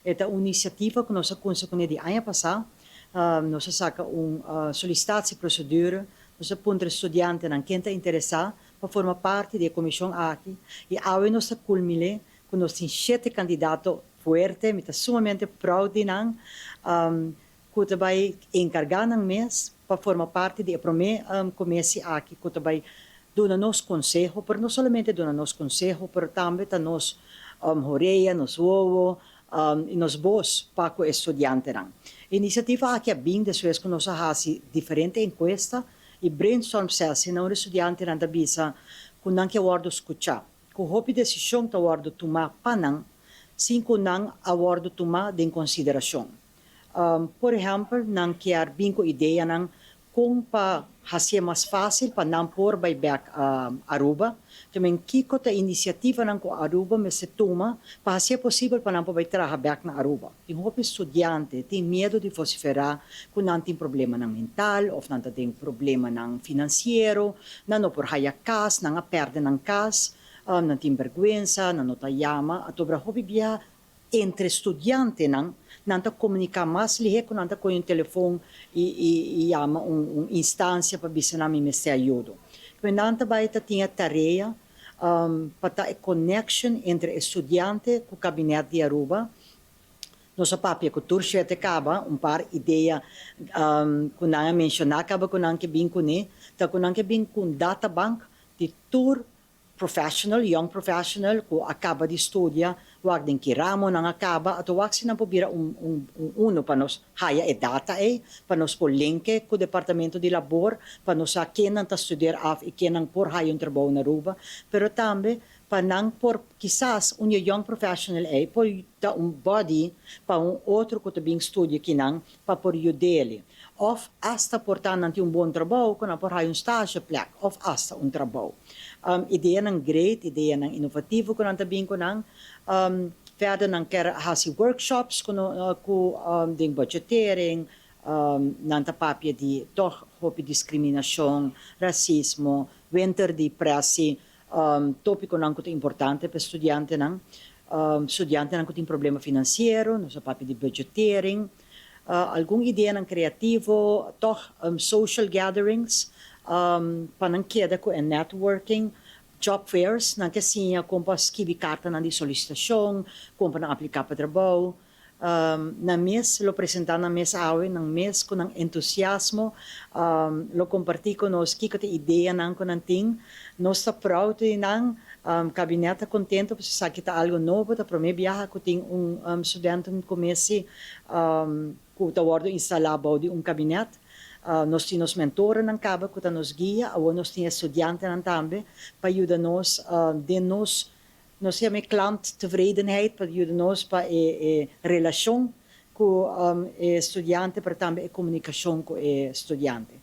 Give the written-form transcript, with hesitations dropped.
Esta iniciativa que nós conseguimos de ano passado, nós saca solicitatie-procedure, nós punter estudante não quem está interessado para formar parte da comissão aqui e agora nós culmine com nós temos 7 candidatos fortes, me está sumamente proud de nós, que vai encargar num mês para formar parte da primeira comissão aqui, que vai dar nos consejo, mas não somente dar nos consejo, mas também nos horeia, nos ovo, e nos bons para o estudante. A iniciativa aqui é bem depois que nós fazemos diferentes encuestas e brainstorm session na estudante na bisa kung nang award escuchar. Kung hopi decisão ta award tuma panang, sin kung nang award tuma din consideração. Por exemplo, nang kiar binko ideia nang kung pa hasia mais fácil para não pôr buyback Aruba, também kiko ta inisiativa nang ko Aruba me se toma para hasia possível para não pôr back na Aruba. Tem hopi estudante tem medo de vociferar kung não tem problema nang mental ou não tem problema nang financeiro, não por haya kas, nang perde nang kas, não tem vergüenza, não ta yama, atobra hopi biya entre estudante nang nanta comunicar mais lihe com nanta com um telefone e chama instância para bisa namin me se ajudo. Quando nanta baita tinha tarefa para ter connection entre estudante com o gabinete de Aruba. Nossa papia que tur siete acaba par ideia que nanga mencionar acaba com nanga bem com ne, tá com nanga bem com data bank de tur professional, young professional, que acaba de estudar, wag din kiramo nang acaba, at wag sinang pobira uno para nos haya e data para nos po linke com o departamento de labor, para nos a quem não está estudar af e quem não por haya trabalho na Aruba, pero também para não por quizás young professional por dar body para outro que também estuda que não, para por dele. Of hasta portar nanti bom trabalho, quando por haya stage plek, of hasta trabalho. Ideia ng great, ideia ng inovativo ko nang tabing ko nang verder nang kera hasi workshops ko ding budgetering, nang tapapya di toch hopi diskriminasyon, rasismo, winter di presi, topiko nang kuto importante per estudiante nang kuting problema finansiero, no sa papi di budgetering, algung ideia ng kreativo, toch social gatherings, panang queda ko e networking, job fairs, nang kasinha kung pa skibi carta nang di solicitação, kung pa nang aplicar para trabalho, na mês, lo apresentar na mês awe, nang mês ko ng entusiasmo, lo comparti ko nos kiko te ideia nang ko nang ting, nos ta proud nang kabineta contento para sa kita algo novo, ta prome biyaha ko ting estudante comece ko taward instalado di kabinet, nós tínhamos mentora ng kaba que nos guia, ou nós tínhamos estudante ng tambe, para ajudar-nos, nós temos client tevredenheid, para ajudar-nos para relação com estudante, para também comunicação com estudante.